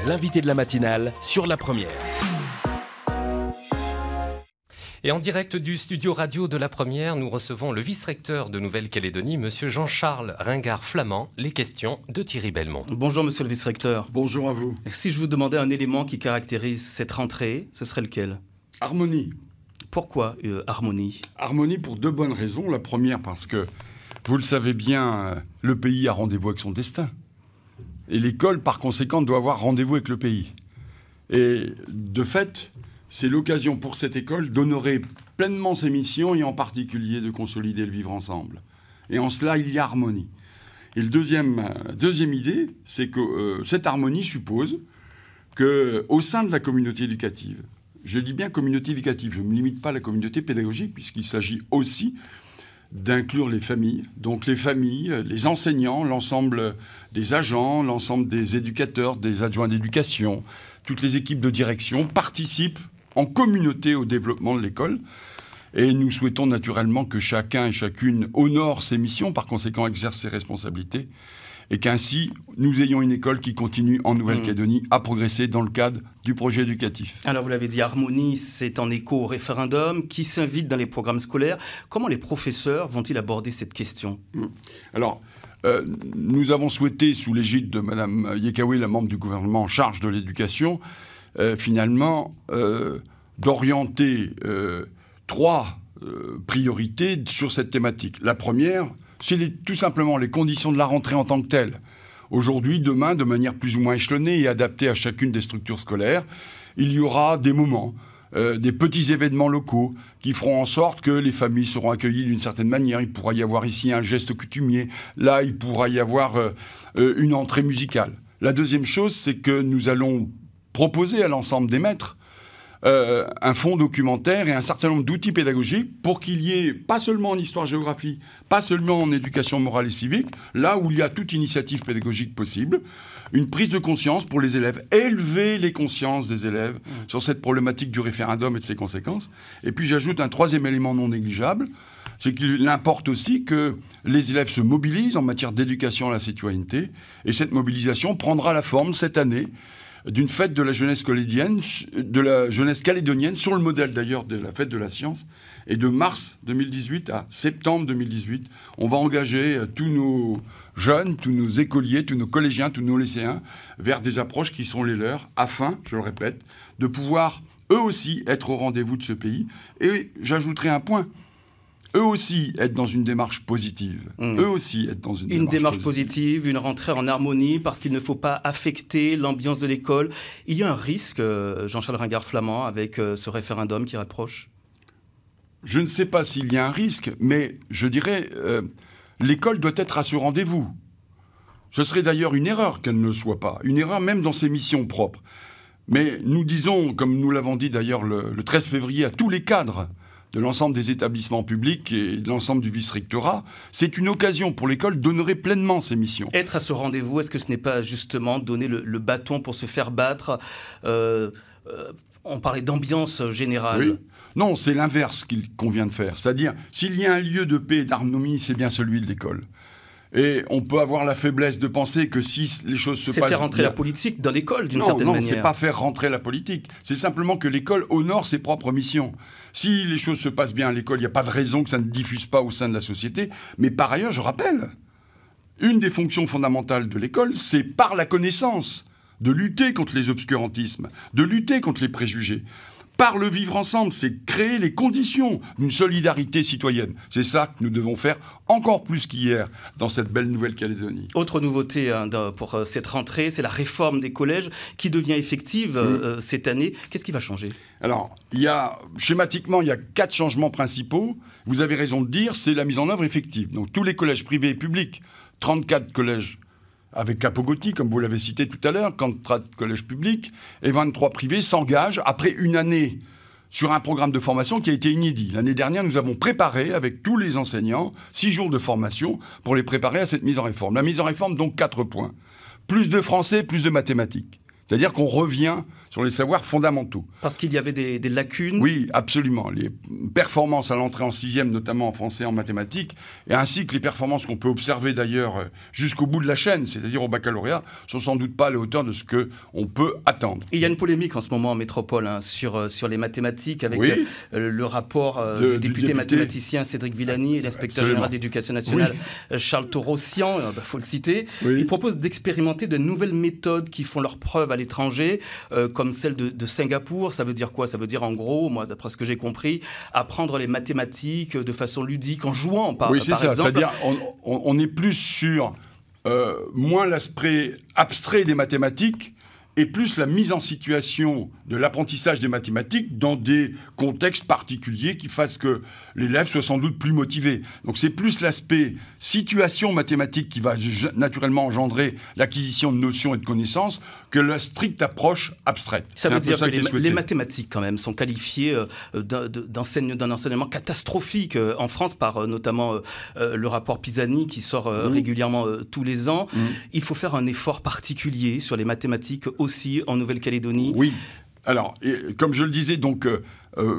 l'invité de la matinale sur La Première. Et en direct du studio radio de La Première, nous recevons le vice-recteur de Nouvelle-Calédonie, monsieur Jean-Charles Ringard-Flamand. Les questions de Thierry Belmont. Bonjour monsieur le vice-recteur. Bonjour à vous. Si je vous demandais un élément qui caractérise cette rentrée, ce serait lequel? Harmonie. Pourquoi harmonie? Harmonie pour deux bonnes raisons. La première parce que, vous le savez bien, le pays a rendez-vous avec son destin. Et l'école, par conséquent, doit avoir rendez-vous avec le pays. Et de fait, c'est l'occasion pour cette école d'honorer pleinement ses missions et en particulier de consolider le vivre ensemble. Et en cela, il y a harmonie. Et le deuxième idée, c'est que cette harmonie suppose qu'au sein de la communauté éducative, je dis bien communauté éducative, je ne me limite pas à la communauté pédagogique, puisqu'il s'agit aussi d'inclure les familles. Donc les familles, les enseignants, l'ensemble des agents, l'ensemble des éducateurs, des adjoints d'éducation, toutes les équipes de direction participent en communauté au développement de l'école. Et nous souhaitons naturellement que chacun et chacune honore ses missions, par conséquent exerce ses responsabilités, et qu'ainsi nous ayons une école qui continue en Nouvelle-Calédonie à progresser dans le cadre du projet éducatif. Alors vous l'avez dit, harmonie, c'est en écho au référendum qui s'invite dans les programmes scolaires. Comment les professeurs vont-ils aborder cette question? Alors, nous avons souhaité, sous l'égide de Mme Yekawe, la membre du gouvernement en charge de l'éducation, finalement, d'orienter trois priorités sur cette thématique. La première, c'est tout simplement les conditions de la rentrée en tant que telle. Aujourd'hui, demain, de manière plus ou moins échelonnée et adaptée à chacune des structures scolaires, il y aura des moments, des petits événements locaux qui feront en sorte que les familles seront accueillies d'une certaine manière. Il pourra y avoir ici un geste coutumier. Là, il pourra y avoir une entrée musicale. La deuxième chose, c'est que nous allons proposer à l'ensemble des maîtres un fonds documentaire et un certain nombre d'outils pédagogiques pour qu'il y ait, pas seulement en histoire-géographie, pas seulement en éducation morale et civique, là où il y a toute initiative pédagogique possible, une prise de conscience pour les élèves, élever les consciences des élèves sur cette problématique du référendum et de ses conséquences. Et puis j'ajoute un troisième élément non négligeable, c'est qu'il importe aussi que les élèves se mobilisent en matière d'éducation à la citoyenneté, et cette mobilisation prendra la forme cette année d'une fête de la jeunesse calédonienne, sur le modèle d'ailleurs de la fête de la science. Et de mars 2018 à septembre 2018, on va engager tous nos jeunes, tous nos écoliers, tous nos collégiens, tous nos lycéens vers des approches qui sont les leurs, afin, je le répète, de pouvoir eux aussi être au rendez-vous de ce pays. Et j'ajouterai un point. Eux aussi être dans une démarche positive. Eux aussi être dans une démarche positive, une rentrée en harmonie, parce qu'il ne faut pas affecter l'ambiance de l'école. Il y a un risque, Jean-Charles Ringard-Flamand, avec ce référendum qui rapproche? Je ne sais pas s'il y a un risque, mais je dirais l'école doit être à ce rendez-vous. Ce serait d'ailleurs une erreur qu'elle ne le soit pas. Une erreur même dans ses missions propres. Mais nous disons, comme nous l'avons dit d'ailleurs le 13 février, à tous les cadres de l'ensemble des établissements publics et de l'ensemble du vice-rectorat, c'est une occasion pour l'école d'honorer pleinement ses missions. Être à ce rendez-vous, est-ce que ce n'est pas justement donner le bâton pour se faire battre? On parlait d'ambiance générale. Oui. Non, c'est l'inverse qu'il convient de faire. C'est-à-dire, s'il y a un lieu de paix et d'harmonie, c'est bien celui de l'école. Et on peut avoir la faiblesse de penser que si les choses se passent bien... C'est faire rentrer la politique dans l'école, d'une certaine manière. Non, c'est pas faire rentrer la politique. C'est simplement que l'école honore ses propres missions. Si les choses se passent bien à l'école, il n'y a pas de raison que ça ne diffuse pas au sein de la société. Mais par ailleurs, je rappelle, une des fonctions fondamentales de l'école, c'est par la connaissance, de lutter contre les obscurantismes, de lutter contre les préjugés. Par le vivre ensemble, c'est créer les conditions d'une solidarité citoyenne. C'est ça que nous devons faire encore plus qu'hier dans cette belle Nouvelle-Calédonie. Autre nouveauté pour cette rentrée, c'est la réforme des collèges qui devient effective cette année. Qu'est-ce qui va changer? Alors, schématiquement, il y a 4 changements principaux. Vous avez raison de dire, c'est la mise en œuvre effective. Donc tous les collèges privés et publics, 34 collèges avec Capogoti, comme vous l'avez cité tout à l'heure, 44 collèges publics et 23 privés s'engagent après une année sur un programme de formation qui a été inédit. L'année dernière, nous avons préparé avec tous les enseignants 6 jours de formation pour les préparer à cette mise en réforme. La mise en réforme, donc 4 points. Plus de français, plus de mathématiques. C'est-à-dire qu'on revient sur les savoirs fondamentaux. Parce qu'il y avait des lacunes. Oui, absolument. Les performances à l'entrée en 6e, notamment en français et en mathématiques, et ainsi que les performances qu'on peut observer d'ailleurs jusqu'au bout de la chaîne, c'est-à-dire au baccalauréat, sont sans doute pas à la hauteur de ce qu'on peut attendre. Et il y a une polémique en ce moment en métropole sur les mathématiques, avec le rapport du député mathématicien Cédric Villani et l'inspecteur général d'éducation nationale Charles Torossian, il faut le citer. Il propose d'expérimenter de nouvelles méthodes qui font leurs preuves à l'étranger, comme celle de Singapour. Ça veut dire quoi? Ça veut dire en gros, moi d'après ce que j'ai compris, apprendre les mathématiques de façon ludique en jouant par exemple. C'est-à-dire on est plus sur moins l'aspect abstrait des mathématiques et plus la mise en situation de l'apprentissage des mathématiques dans des contextes particuliers qui fassent que l'élève soit sans doute plus motivé. Donc c'est plus l'aspect situation mathématique qui va naturellement engendrer l'acquisition de notions et de connaissances que la stricte approche abstraite. Ça veut dire que les mathématiques, quand même, sont qualifiées d'un enseignement catastrophique en France par notamment le rapport Pisani qui sort régulièrement tous les ans. Il faut faire un effort particulier sur les mathématiques aussi en Nouvelle-Calédonie. Oui. Alors, comme je le disais, donc,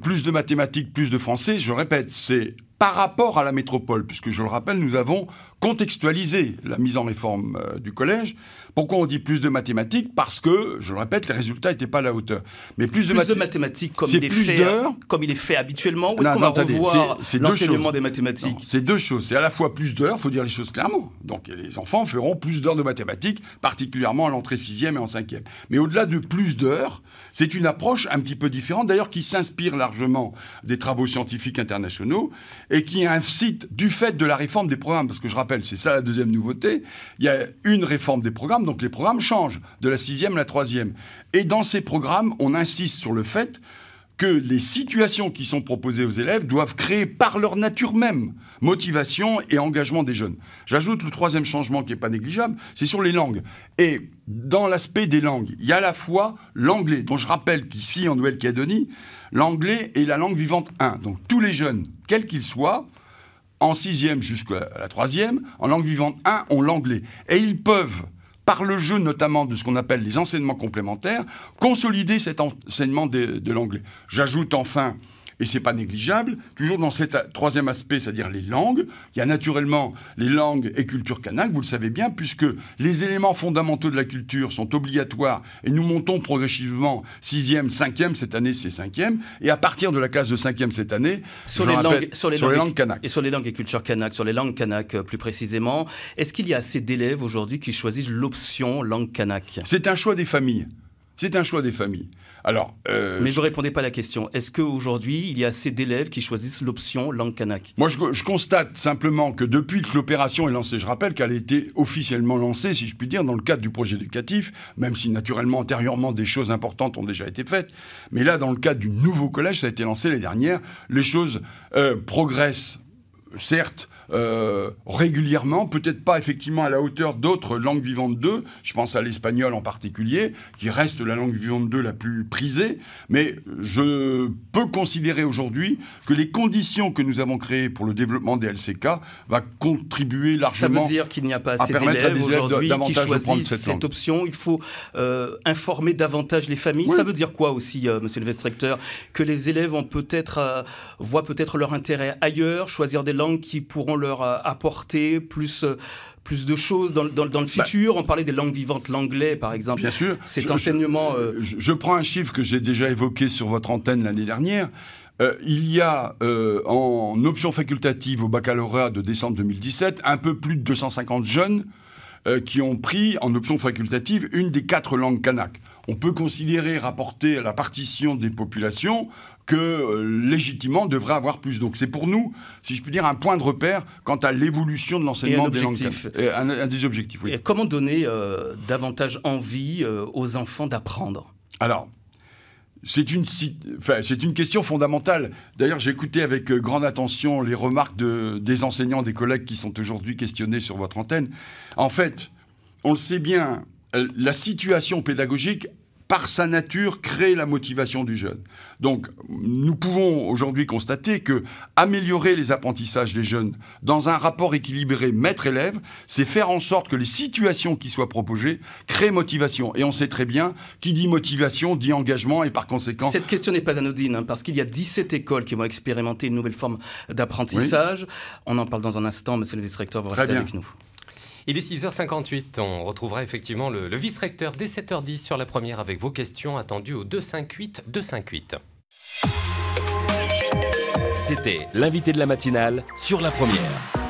plus de mathématiques, plus de français, je répète, c'est par rapport à la métropole, puisque je le rappelle, nous avons contextualisé la mise en réforme du collège. Pourquoi on dit plus de mathématiques? Parce que, je le répète, les résultats n'étaient pas à la hauteur. Mais plus de mathématiques comme il est fait habituellement, ou est-ce qu'on va revoir l'enseignement des mathématiques? C'est deux choses. C'est à la fois plus d'heures, il faut dire les choses clairement. Donc les enfants feront plus d'heures de mathématiques, particulièrement à l'entrée 6e et en 5e. Mais au-delà de plus d'heures, c'est une approche un petit peu différente, d'ailleurs qui s'inspire largement des travaux scientifiques internationaux et qui incite, du fait de la réforme des programmes, parce que je rappelle, c'est ça la deuxième nouveauté, il y a une réforme des programmes, donc les programmes changent de la 6e à la 3e. Et dans ces programmes, on insiste sur le fait que les situations qui sont proposées aux élèves doivent créer par leur nature même motivation et engagement des jeunes. J'ajoute le troisième changement qui n'est pas négligeable, c'est sur les langues. Et dans l'aspect des langues, il y a à la fois l'anglais, dont je rappelle qu'ici en Nouvelle-Calédonie, l'anglais est la langue vivante 1. Donc tous les jeunes, quels qu'ils soient, en 6e jusqu'à la 3e, en langue vivante 1, ont l'anglais. Et ils peuvent, par le jeu notamment de ce qu'on appelle les enseignements complémentaires, consolider cet enseignement de l'anglais. J'ajoute enfin, et c'est pas négligeable, toujours dans cet troisième aspect, c'est-à-dire les langues, il y a naturellement les langues et culture kanak, vous le savez bien, puisque les éléments fondamentaux de la culture sont obligatoires, et nous montons progressivement 6e, 5e, cette année c'est 5e, et à partir de la classe de 5e cette année, sur les langues kanak. Et sur les langues et culture kanak, sur les langues kanak plus précisément, est-ce qu'il y a assez d'élèves aujourd'hui qui choisissent l'option langue kanak? C'est un choix des familles. C'est un choix des familles. Alors, mais je ne répondais pas à la question. Est-ce qu'aujourd'hui, il y a assez d'élèves qui choisissent l'option langue kanak? Moi, je constate simplement que depuis que l'opération est lancée, je rappelle qu'elle a été officiellement lancée, si je puis dire, dans le cadre du projet éducatif, même si naturellement, antérieurement, des choses importantes ont déjà été faites. Mais là, dans le cadre du nouveau collège, ça a été lancé l'année dernière, les choses progressent, certes, régulièrement, peut-être pas effectivement à la hauteur d'autres langues vivantes 2, je pense à l'espagnol en particulier, qui reste la langue vivante 2 la plus prisée, mais je peux considérer aujourd'hui que les conditions que nous avons créées pour le développement des LCK va contribuer largement. Ça veut dire qu'il n'y a pas assez d'élèves aujourd'hui qui choisissent cette option. Il faut informer davantage les familles. Oui. Ça veut dire quoi aussi, monsieur le vice-recteur? Que les élèves ont voient peut-être leur intérêt ailleurs, choisir des langues qui pourront leur apporter plus de choses dans le futur. On parlait des langues vivantes, l'anglais par exemple. Bien sûr. Cet enseignement... Je prends un chiffre que j'ai déjà évoqué sur votre antenne l'année dernière. Il y a en option facultative au baccalauréat de décembre 2017 un peu plus de 250 jeunes qui ont pris en option facultative une des 4 langues kanak. On peut considérer, rapporter à la partition des populations, que légitimement devrait avoir plus. Donc c'est pour nous, si je puis dire, un point de repère quant à l'évolution de l'enseignement des langues kanak. Un des objectifs, oui. Et comment donner davantage envie aux enfants d'apprendre? Alors, c'est une question fondamentale. D'ailleurs, j'ai écouté avec grande attention les remarques des enseignants, des collègues qui sont aujourd'hui questionnés sur votre antenne. En fait, on le sait bien, la situation pédagogique par sa nature, crée la motivation du jeune. Donc, nous pouvons aujourd'hui constater que améliorer les apprentissages des jeunes dans un rapport équilibré maître-élève, c'est faire en sorte que les situations qui soient proposées créent motivation. Et on sait très bien, qui dit motivation, dit engagement, et par conséquent... Cette question n'est pas anodine, hein, parce qu'il y a 17 écoles qui vont expérimenter une nouvelle forme d'apprentissage. Oui. On en parle dans un instant, monsieur le vice-recteur, vous restez avec nous. Il est 6h58, on retrouvera effectivement le vice-recteur dès 7h10 sur la première avec vos questions attendues au 258-258. C'était l'invité de la matinale sur la première.